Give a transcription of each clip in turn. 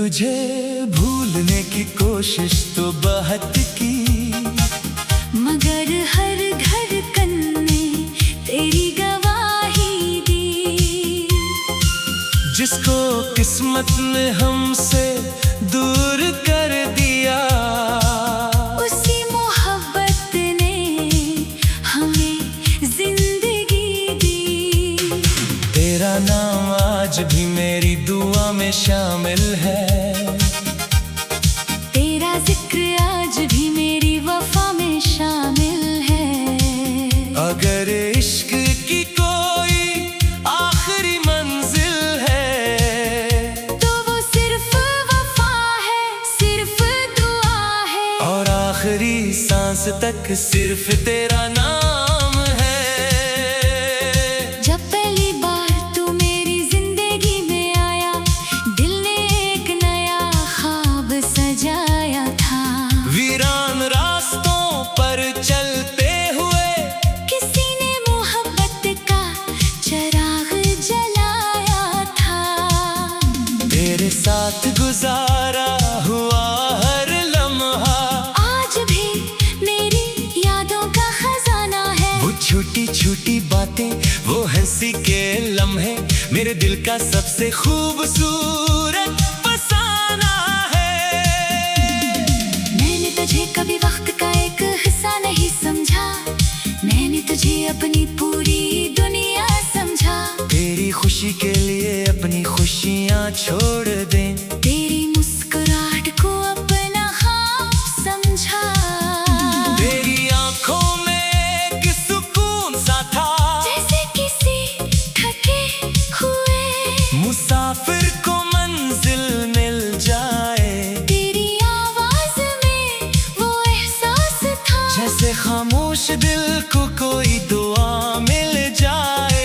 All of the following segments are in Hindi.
तुझे भूलने की कोशिश तो बहुत की, मगर हर धड़कन ने तेरी गवाही दी। जिसको किस्मत ने हमसे दूर कर दिया, उसी मोहब्बत ने हमें जिंदगी दी। तेरा नाम आज भी मेरी दुआ में शामिल है, तेरा जिक्र आज भी मेरी वफा में शामिल है। अगर इश्क की कोई आखिरी मंजिल है, तो वो सिर्फ वफा है, सिर्फ दुआ है, और आखिरी सांस तक सिर्फ तेरा नाम है। जब पहली बार तू मेरी जिंदगी में आया, दिल ने एक नया ख्वाब सजाया था। वीरान रास्तों पर चलते हुए किसी ने मोहब्बत का चिराग जलाया था। तेरे साथ गुजारा हुआ हर लम्हा आज भी मेरी यादों का खजाना है। वो छोटी छोटी बातें, वो हंसी के लम्हे, मेरे दिल का सबसे खूबसूरत फसाना है। मैंने तुझे कभी वक्त का एक हिस्सा नहीं समझा, मैंने तुझे अपनी पूरी दुनिया समझा। तेरी खुशी के लिए अपनी खुशियाँ छोड़ दें, तेरी मुस्कुराहट को अपना ख्वाब समझा। तेरी आंखों में एक सुकून सा था, जैसे किसी थके हुए मुसाफिर को मंजिल मिल जाए। तेरी आवाज में वो एहसास था, जैसे खामोश दिल को कोई दुआ मिल जाए।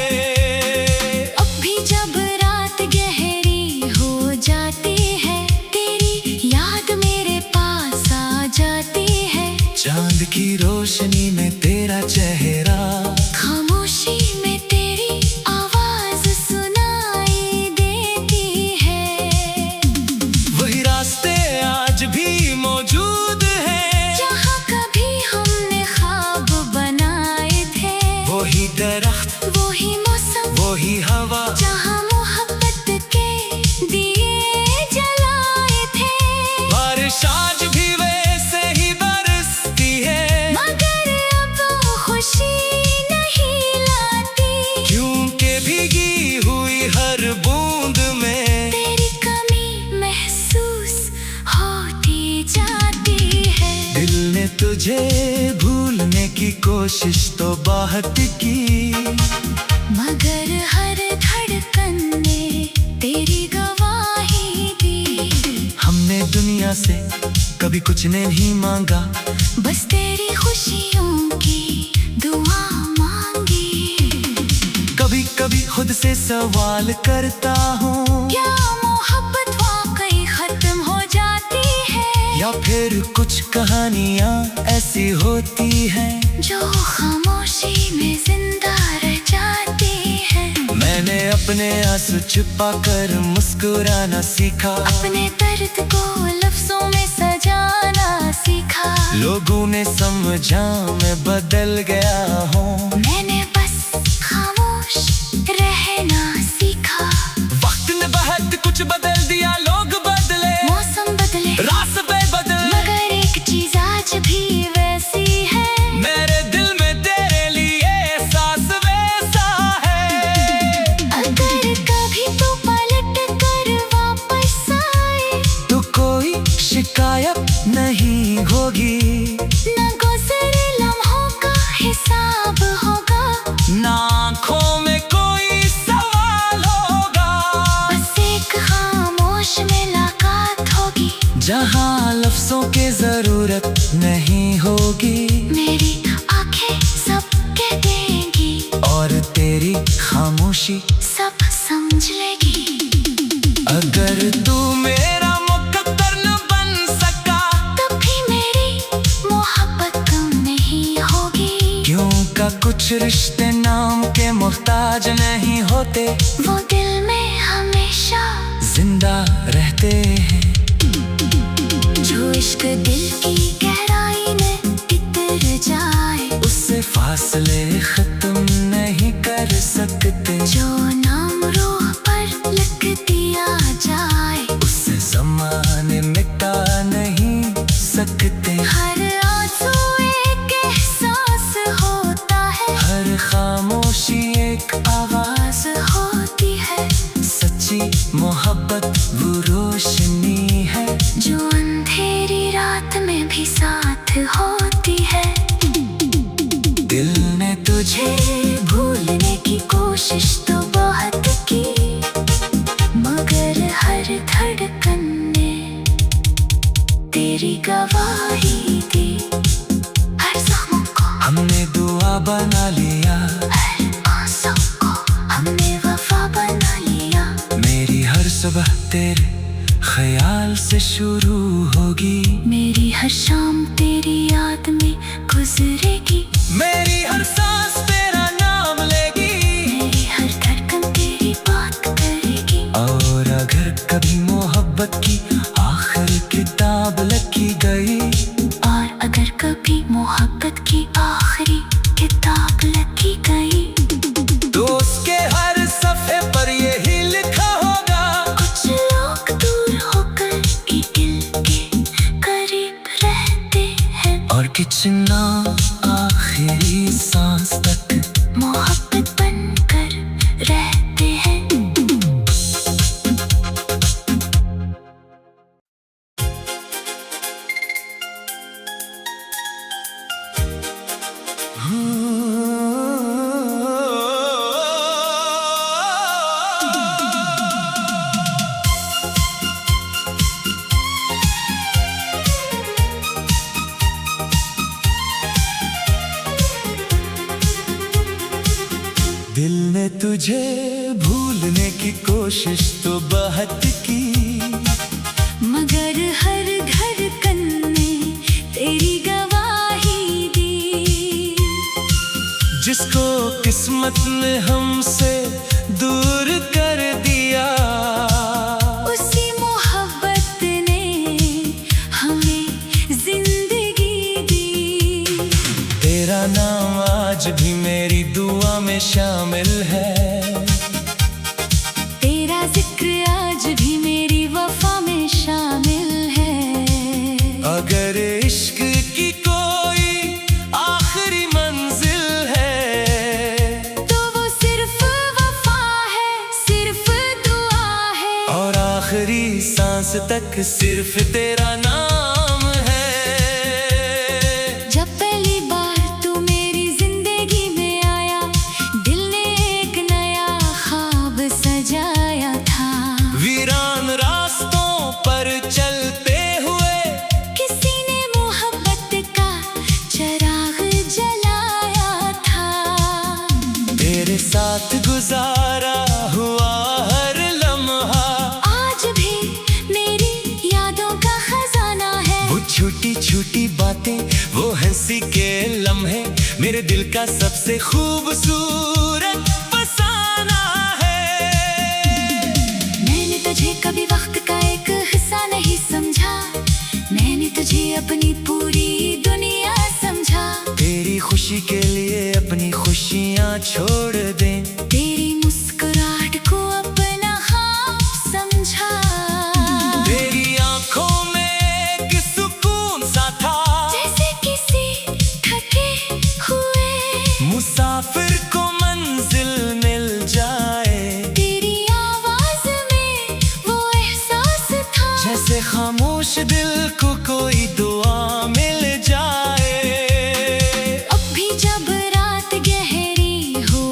अब भी जब रात गहरी हो जाती है, तेरी याद मेरे पास आ जाती है। चांद की रोशनी में तेरा चेहरा, खामोशी में तेरी आवाज सुनाई देती है। वही रास्ते आज भी मौजूद हैं, जहाँ कभी हमने ख्वाब बनाए थे। वही दरख्त, वही मौसम, वही हवा, जहाँ मोहब्बत के दिए जलाए थे। बारिश आज भी वैसे ही बरसती है, मगर अब वो खुशी नहीं लाती, क्योंकि भीगी हुई हर बूंद में तेरी कमी महसूस होती जाती है। दिल ने तुझे भूलने की कोशिश तो बहुत की, मगर हर धड़कन ने तेरी गवाही दी। हमने दुनिया से कभी कुछ नहीं मांगा, बस तेरी खुशियों की दुआ मांगी। कभी कभी खुद से सवाल करता हूँ, क्या मोहब्बत वाकई खत्म हो जाती है, या फिर कुछ कहानियाँ ऐसी होती हैं जो खामोशी में जिंदा रह जाती है। मैंने अपने आंसू छुपा कर मुस्कुराना सीखा, अपने दर्द को लफ्जों में सजाना सीखा। लोगों ने समझा मैं बदल गया हूँ, मैंने बस खामोश रहना सीखा। वक्त ने बहुत कुछ बदल दिया, लोग बदले, मौसम बदले, रास्ते बदले, मगर एक चीज आज भी वैसी है, मेरे दिल में तेरे लिए एहसास वैसा है। अगर कभी तू पलट कर वापस आए, तो कोई शिकायत नहीं होगी, न गुज़रे लम्हों का हिसाब होगा, ना आँखों में कोई सवाल होगा। बस एक खामोश मुलाकात होगी, जहाँ लफ्जों की जरूरत नहीं होगी, मेरी आंखें सब कह देंगी, और तेरी खामोशी सब समझ लेगी। अगर तू मेरा मुकद्दर न बन सका, तब भी मेरी मोहब्बत कम नहीं होगी, क्यों का कुछ रिश्ते नाम के मोहताज नहीं होते, वो दिल में हमेशा जिंदा रहते हैं। जो इश्क दिल की गहराई में इतर जाए, उससे फासले खत्म नहीं कर सकते। जो नाम रूह पर लिख दिया जाए, उससे ज़माने मिटा नहीं सकते। हर आंसू एक एहसास होता है, हर खामोशी एक आवाज होती है। सच्ची मोहब्बत वो रोशनी है जो अंधेरी रात में भी साथ होती है। दिल ने तुझे भूलने की कोशिश तो बहुत की, मगर हर धड़कन ने तेरी गवाही दी। हर ज़ख्म को हमने दुआ बना लिया, हर आंसू को हमने वफा बना लिया। मेरी हर सुबह तेरे ख्याल से शुरू होगी, मेरी हर शाम तेरी याद में गुजरेगी। मेरी हर सांस तेरा नाम लेगी, मेरी हर धड़कन तेरी बात करेगी। और अगर कभी मोहब्बत की आखिरी किताब लिखी गई, और अगर कभी मोहब्बत की आखिरी किताब लिखी गई, तो उसके हर सफ़े पर यही लिखा होगा, कुछ लोग दूर होकर भी दिल के करीब रहते हैं, और कितना आखिरी सांस तक मोहब्बत बनकर रहते हैं। दिल ने तुझे भूलने की कोशिश तो बहुत की, मगर हर धड़कन ने तेरी गवाही दी। जिसको किस्मत ने हमसे दूर कर दिया, उसी मोहब्बत ने हमें जिंदगी दी। तेरा नाम आज भी मेरी दुआ में शामिल है, तेरा जिक्र आज भी मेरी वफा में शामिल है। अगर इश्क की कोई आखिरी मंजिल है, तो वो सिर्फ वफा है, सिर्फ दुआ है, और आखिरी सांस तक सिर्फ तेरा नाम है। जब पहली बार तू मेरी जिंदगी में आया, दिल ने एक नया ख्वाब सजाया था। वीरान रास्तों पर चलते हुए किसी ने मोहब्बत का चिराग जलाया था। तेरे साथ गुजारा हुआ हर लम्हा, आज भी मेरी यादों का खजाना है। वो छोटी छोटी बातें, वो हंसी के लम्हे, मेरे दिल का सबसे खूबसूरत फसाना है। मैंने तुझे कभी वक्त का एक हिस्सा नहीं समझा, मैंने तुझे अपनी पूरी दुनिया समझा। तेरी खुशी के लिए अपनी खुशियाँ छोड़ दें, तेरी मुस्कुराहट को अपना ख्वाब समझा। तेरी आंखों में एक सुकून सा था, जैसे किसी थके हुए मुसाफिर को मंजिल मिल जाए। तेरी आवाज में वो एहसास था, जैसे खामोश दिल को कोई दुआ मिल जाए। अब भी जब रात गहरी हो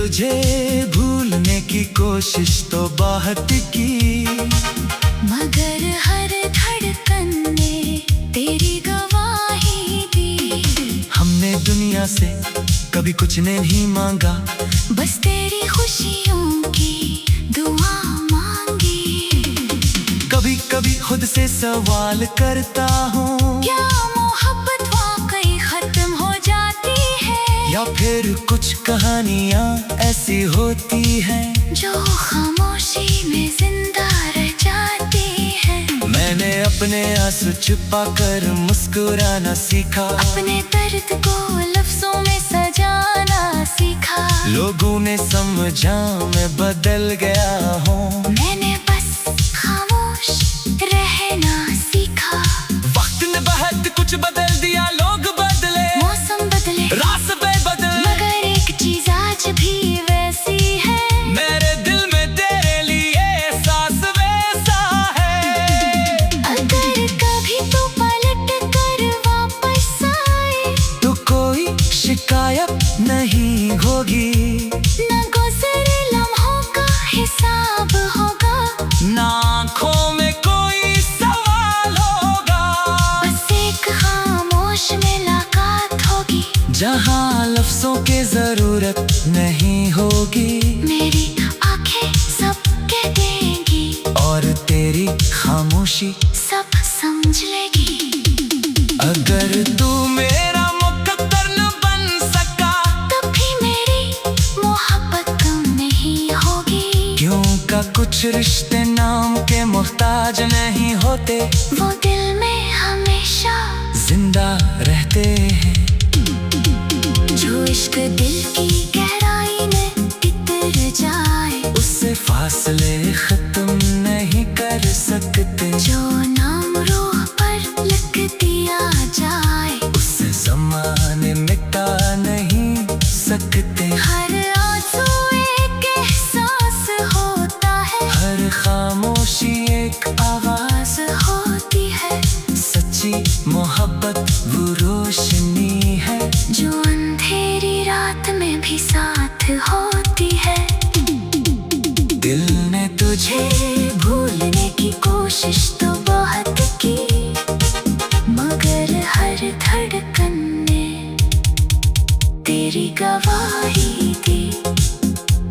तुझे भूलने की कोशिश तो बहुत की, मगर हर धड़कन ने तेरी गवाही दी। हमने दुनिया से कभी कुछ नहीं मांगा, बस तेरी खुशियों की दुआ मांगी। कभी कभी खुद से सवाल करता हूँ, क्या मोहब्बत वाकई खत्म हो जाती है, या फिर कुछ कहानियाँ ऐसी होती हैं जो खामोशी में जिंदा रह जाती है। मैंने अपने आंसू छुपा कर मुस्कुराना सीखा, अपने दर्द को लफ्जों में सजाना सीखा। लोगों ने समझा मैं बदल गया हूँ, मैंने बस खामोश रहना सीखा। वक्त ने बहुत कुछ बदल दिया, लोग बदले, मौसम बदले, रास्ते बदले, मगर एक चीज आज भी वैसी है, मेरे दिल में तेरे लिए एहसास वैसा है। अगर कभी तू पलट कर वापस आए तो कोई शिकायत नहीं होगी, न गुज़रे लम्हों का हिसाब होगा, ना आँखों में कोई सवाल होगा। बस एक खामोश मुलाकात होगी, जहाँ लफ्जों की जरूरत नहीं होगी, मेरी आंखें सब कह देंगी और तेरी खामोशी सब समझ लेगी। अगर तू मेरा मुकद्दर न बन सका, तब भी मेरी मोहब्बत कम नहीं होगी, क्यों का कुछ रिश्ते नाम के मोहताज नहीं होते, वो दिल में हमेशा जिंदा रहते हैं। जो इश्क दिल की गहराई में इतर जाए, उससे फासले खत्म नहीं कर सकते, जो नाम रूह पर लिख दिया जाए, उससे ज़माने मिटा नहीं सकते। हर आंसू एक एहसास होता है, हर खामोशी एक आवाज होती है, सच्ची मोहब्बत वो रोशनी है, जो अंधेरी रात में भी साथ होती है। दिल ने तुझे भूलने की कोशिश तो बहुत की, मगर हर धड़कन ने तेरी गवाही दी।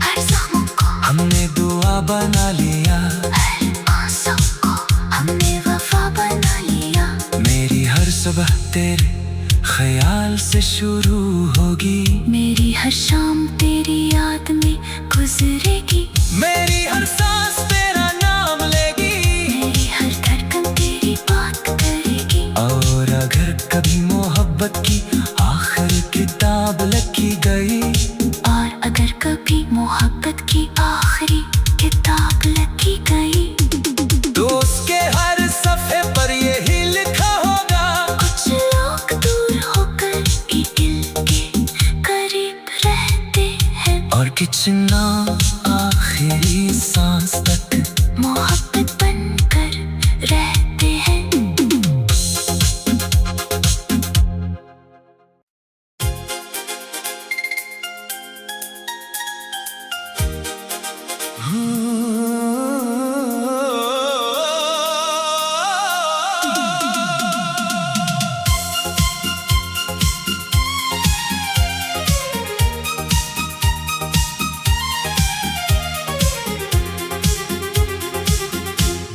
हर ज़ख्म को, हमने दुआ बना लिया, हर आंसू को हमने वफा बना लिया। मेरी हर सुबह तेरे ख्याल से शुरू होगी, मेरी हर शाम तेरी याद में गुजरेगी, मेरी हर सांस तेरा नाम लेगी, मेरी हर धड़कन तेरी बात करेगी। और अगर कभी मोहब्बत की आखिरी किताब लिखी गई, और अगर कभी मोहब्बत की आखिरी किताब लिखी गई, तो उसके हर सफ़े पर यही लिखा होगा, कुछ लोग दूर होकर भी दिल के करीब रहते हैं, और कितना आखिरी सांस तक मोहब्बत बनकर रहते हैं।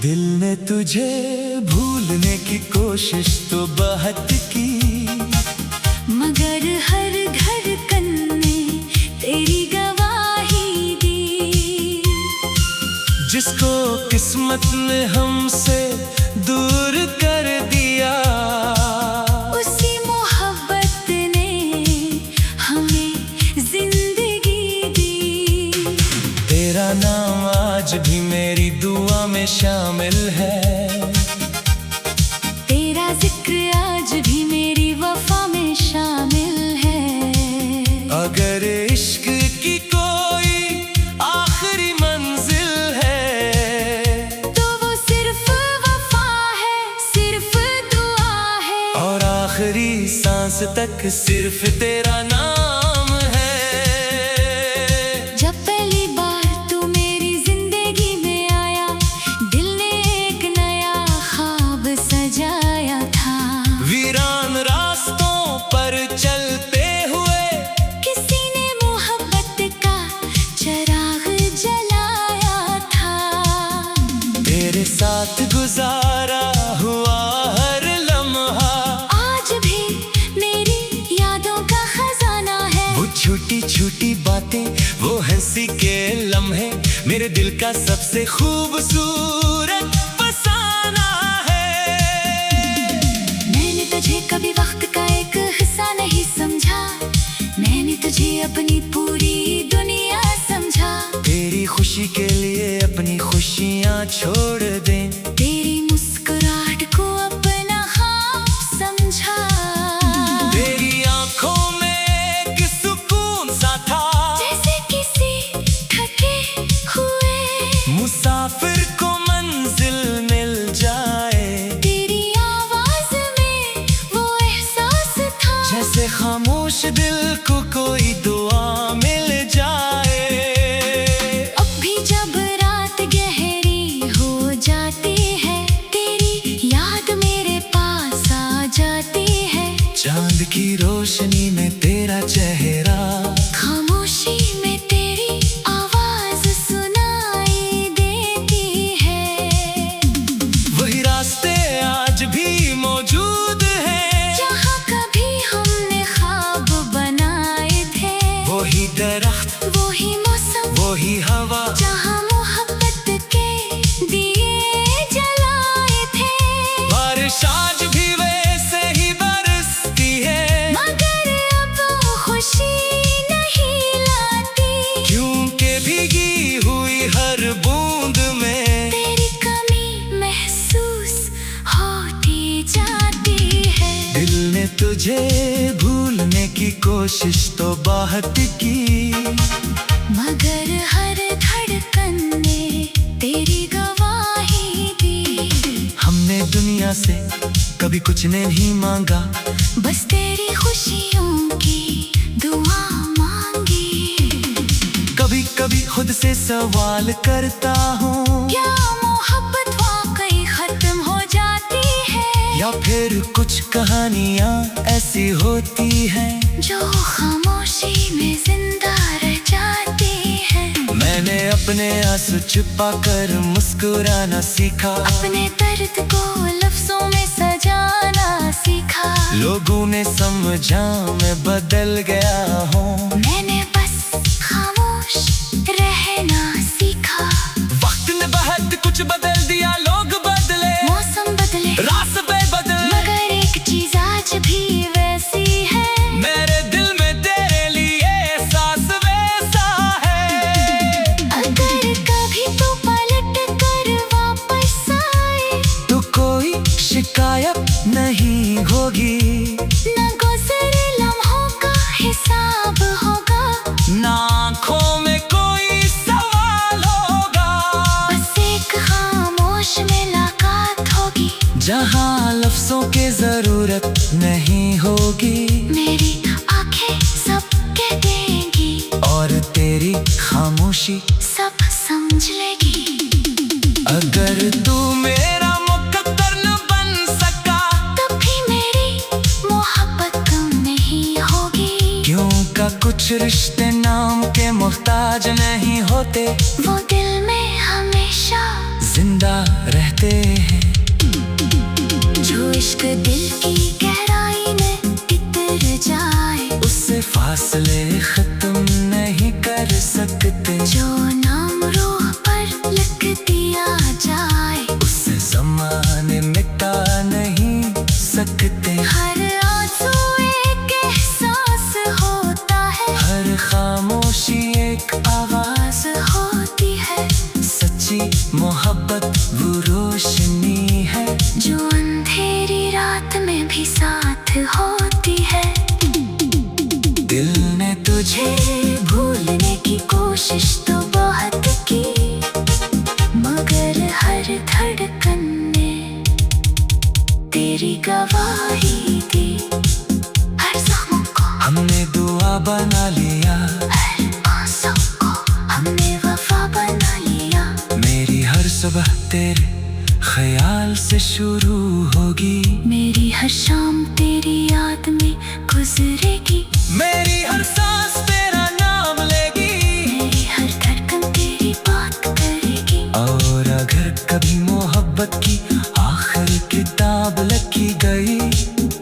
दिल ने तुझे भूलने की कोशिश तो बहुत की, मगर हर धड़कन ने तेरी गवाही दी। जिसको किस्मत ने हमसे दूर कर दिया, उसी मोहब्बत ने हमें जिंदगी दी। तेरा नाम आज भी मेरी दुआ में शामिल है, तेरा जिक्र आज भी मेरी वफा में शामिल है। अगर इश्क की कोई आखिरी मंजिल है, तो वो सिर्फ वफा है, सिर्फ दुआ है, और आखिरी सांस तक सिर्फ तेरा नाम है। मेरे दिल का सबसे खूबसूरत फसाना है। मैंने तुझे कभी वक्त का एक हिस्सा नहीं समझा, मैंने तुझे अपनी पूरी दुनिया समझा। तेरी खुशी के लिए अपनी खुशियाँ छोड़ दें, तेरी मुस्कुराहट को अपना ख्वाब समझा। तेरी आंखों में एक सुकून सा था, जैसे किसी थके हुए मुसाफिर को मंजिल मिल जाए। तेरी आवाज में वो एहसास था, जैसे खामोश दिल को कोई दुआ मिल जाए। अब भी जब रात गहरी हो जाती है, तेरी याद मेरे पास आ जाती है। चांद की रोशनी में तेरा चेहरा, खामोशी में तेरी आवाज सुनाई देती है। वही रास्ते आज भी मौजूद हैं, जहाँ कभी हमने ख्वाब बनाए थे। वही दरख्त, वही मौसम, वही हवा, जहाँ मोहब्बत के दिए जलाए थे। बारिश आज भी वैसे ही बरसती है, मगर अब वो खुशी नहीं लाती, क्योंकि भीगी हुई हर बूंद में तेरी कमी महसूस होती जाती है। दिल ने तुझे भूलने की कोशिश तो बहुत की, मगर हर धड़कन ने तेरी गवाही दी। हमने दुनिया से कभी कुछ नहीं मांगा, बस तेरी खुशियों की दुआ मांगी। कभी कभी खुद से सवाल करता हूँ, क्या मोहब्बत वाकई खत्म हो जाती है, या फिर कुछ कहानियाँ ऐसी होती हैं जो खामोशी में जिंदा रह जाती है। मैंने अपने आंसू छुपा कर मुस्कुराना सीखा, अपने दर्द को लफ्जों में सजाना सीखा। लोगों ने समझा मैं बदल गया हूँ, मैंने बस खामोश रहना सीखा। वक्त ने बहुत कुछ बदल दिया, लोग बदले, मौसम बदले, रास्ते बदले, मगर एक चीज आज भी वैसी है, मेरे दिल में तेरे लिए एहसास वैसा है। अगर कभी तू पलट कर वापस आए, तो कोई शिकायत नहीं होगी, न गुज़रे लम्हों का हिसाब होगा, ना आँखों में कोई सवाल होगा। बस एक खामोश मुलाकात होगी, जहाँ लफ्जों की जरूरत नहीं होगी, मेरी आंखें सब कह देंगी, और तेरी खामोशी सब समझ लेगी। अगर तू मेरा मुकद्दर न बन सका, तब भी मेरी मोहब्बत कम नहीं होगी, क्यों का कुछ रिश्ते नाम के मोहताज नहीं होते, वो दिल में हमेशा जिंदा रहते हैं। जो इश्क दिल की गहराई में इतर जाए, उससे फासले खत्म नहीं कर सकते, जो नाम रूह पर लिख दिया जाए, उससे ज़माने मिटा नहीं सकते। हर आंसू एक एहसास होता है, हर खामोशी एक आवाज होती है, सच्ची मोहब्बत वो रोशनी है, जो अंधेरी रात में भी साथ होती है। दिल ने तुझे भूलने की कोशिश तो बहुत की, मगर हर धड़कन ने तेरी गवाही दी। हर ज़ख्म को, हमने दुआ बना लिया, हर आंसू को हमने वफा बना लिया। मेरी हर सुबह तेरे ख्याल से शुरू होगी, मेरी हर शाम तेरी याद में गुजरेगी, मेरी हर सांस तेरा नाम लेगी, मेरी हर धड़कन तेरी बात करेगी। और अगर कभी मोहब्बत की आखिरी किताब लिखी गई,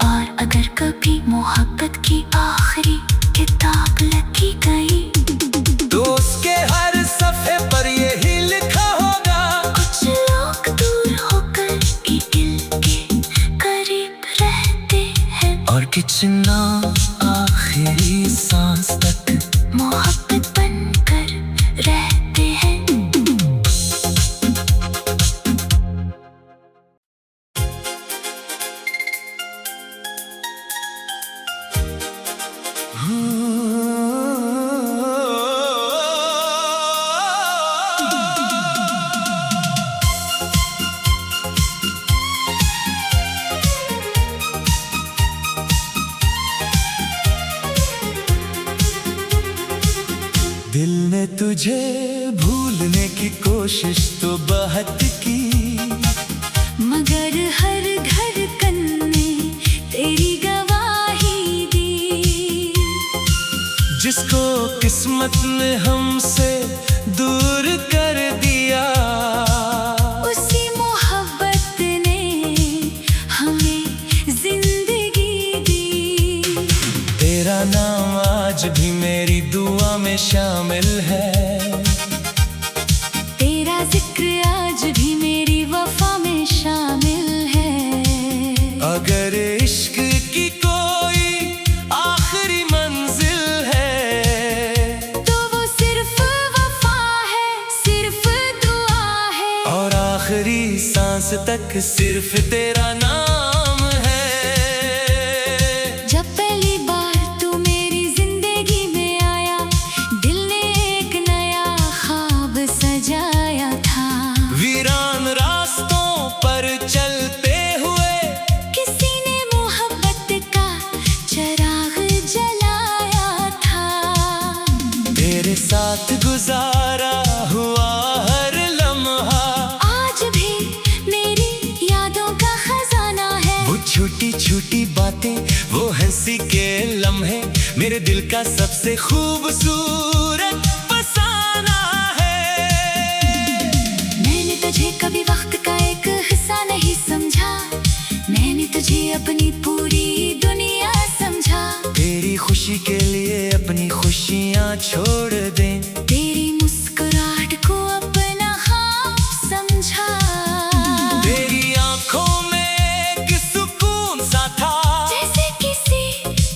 और अगर कभी मोहब्बत की आखिरी किताब लिखी गई, तो उसके हर सफ़े पर यही तुझे भूलने की कोशिश तो बहुत की, मगर हर धड़कन में तेरी गवाही दी। जिसको किस्मत ने हमसे दूर कर दिया, उसी मोहब्बत ने हमें जिंदगी दी। तेरा नाम आज भी मेरी दुआ में शामिल है, तेरा जिक्र आज भी मेरी वफा में शामिल है। अगर इश्क की कोई आखिरी मंजिल है, तो वो सिर्फ वफा है, सिर्फ दुआ है, और आखिरी सांस तक सिर्फ तेरा नाम है। जब पहली बार तू मेरी जिंदगी में आया, दिल ने एक नया ख्वाब सजाया था। वीरान रास्तों पर चलते हुए किसी ने मोहब्बत का चिराग जलाया था। तेरे साथ गुजारा हुआ हर लम्हा आज भी मेरी यादों का खजाना है। वो छोटी छोटी बातें, वो हंसी के लम्हे, मेरे दिल का सबसे खूबसूरत फसाना है। मैंने तुझे कभी वक्त का एक हिस्सा नहीं समझा, मैंने तुझे अपनी पूरी दुनिया समझा। तेरी खुशी के लिए अपनी खुशियाँ छोड़ दें, तेरी मुस्कुराहट को अपना ख्वाब समझा। तेरी आंखों में एक सुकून सा था, जैसे किसी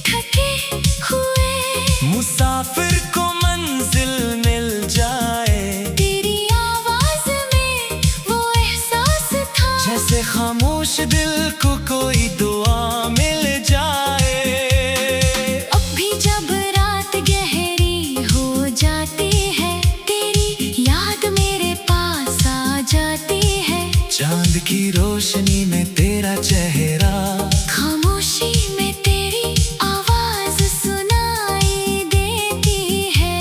थके हुए मुसाफिर को मंजिल मिल जाए। तेरी आवाज में वो एहसास था, जैसे खामोश दिल को कोई दुआ मिल जाए। अब भी जब रात गहरी हो जाती है, तेरी याद मेरे पास आ जाती है। चांद की रोशनी में तेरा चेहरा, खामोशी में तेरी आवाज सुनाई देती है।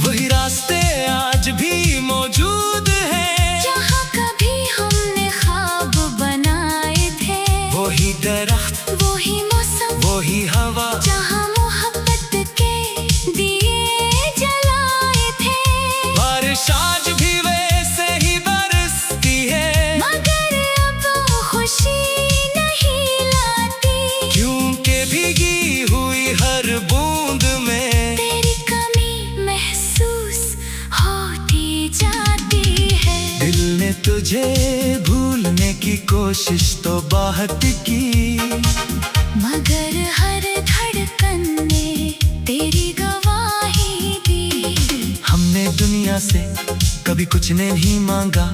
वही रास्ते आज भी मौजूद हैं, जहाँ कभी हमने ख्वाब बनाए थे। वही दरख्त, वही मौसम, वही हवा, जहाँ मोहब्बत के दिए जलाए थे। बारिश आज भी वैसे ही बरसती है, मगर अब वो खुशी नहीं लाती, क्योंकि भीगी हुई हर बूंद में तेरी कमी महसूस होती जाती है। दिल ने तुझे भूलने की कोशिश तो बहुत की, मगर हर धड़कन ने तेरी गवाही दी। हमने दुनिया से कभी कुछ नहीं मांगा,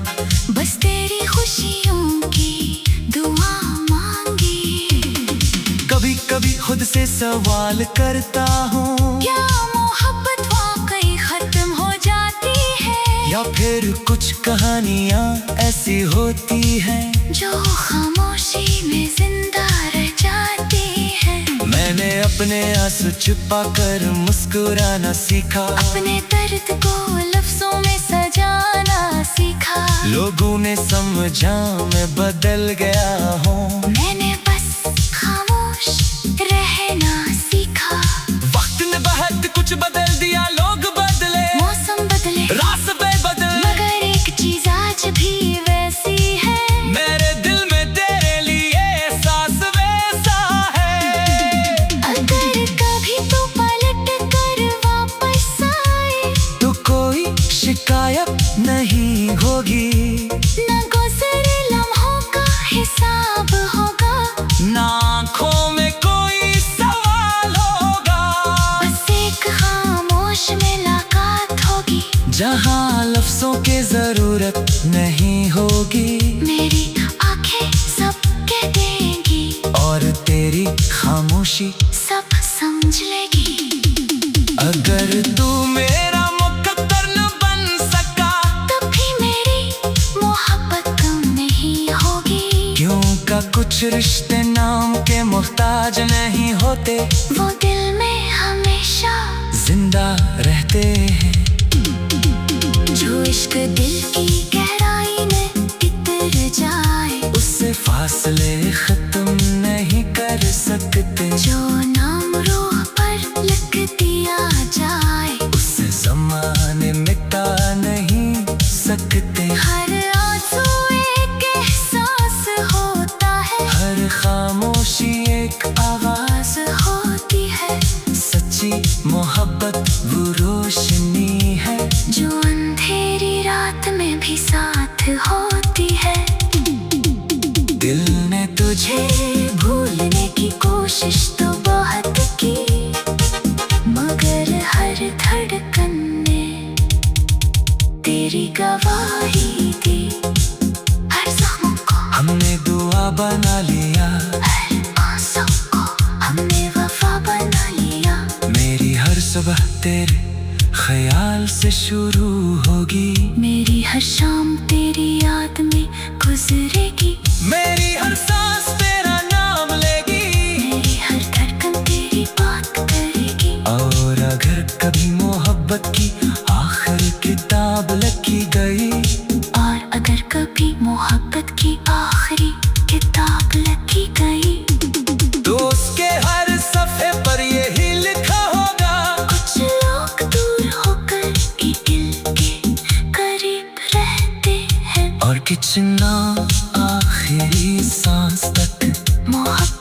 बस तेरी खुशियों की दुआ मांगी। कभी कभी खुद से सवाल करता हूँ, क्या मोहब्बत वाकई खत्म हो जाती है, या फिर कुछ कहानियाँ ऐसी होती हैं जो खामोशी में जिंदा रह जाती है। मैंने अपने आंसू छुपा कर मुस्कुराना सीखा, अपने दर्द को लफ्जों में सजाना सीखा। लोगों ने समझा मैं बदल गया हूँ, मैंने बस खामोश रहना सीखा। वक्त ने बहुत कुछ बदल दिया, लोग बदले, मौसम बदले, रास्ते बदले, मगर एक चीज आज भी वैसी है, मेरे दिल में तेरे लिए एहसास वैसा है। अगर कभी तो पलट कर वापस आए, तो कोई शिकायत नहीं होगी, न गुज़रे लम्हों का हिसाब होगा, ना आँखों में कोई सवाल होगा। बस एक खामोश मुलाकात होगी, जहाँ लफ्जों की जरूरत नहीं होगी, मेरी आंखें सब कह देंगी, और तेरी खामोशी सब समझ लेगी। अगर तू मेरा मुकद्दर न बन सका, तब भी मेरी मोहब्बत कम नहीं होगी, क्यों का कुछ रिश्ते नाम के मोहताज नहीं होते, वो दिल में हमेशा जिंदा रहते हैं। इश्क दिल की गहराई में उतर जाए, उससे फासले खत्म नहीं कर सकते। जो नाम रूह पर लिख दिया जाए, उससे ज़माने मिटा नहीं सकते। हर आंसू एक एहसास होता है, हर खामोशी एक आवाज होती है। सच्ची मोहब्बत वो रोशनी है, जो अंधेरी रात में भी साथ होती है। दिल ने तुझे भूलने की कोशिश तो बहुत की, मगर हर धड़कन ने तेरी गवाही दी। हर ज़ख्म को हमने दुआ बना लिया, हर आंसू को हमने वफा बना लिया। मेरी हर सुबह तेरे ख्याल से शुरू होगी, मेरी हर शाम तेरी याद में गुजरेगी, मेरी हर सांस तेरा नाम लेगी, मेरी हर धड़कन तेरी बात करेगी। और अगर कभी मोहब्बत की आखिरी किताब लिखी गई, और अगर कभी मोहब्बत की आखिरी किताब लिखी गई, तो उसके हर सफ़े पर यही लिखा होगा, कुछ लोग दूर होकर भी दिल के करीब रहते हैं, और कितना आखिरी सांस तक मोहब्बत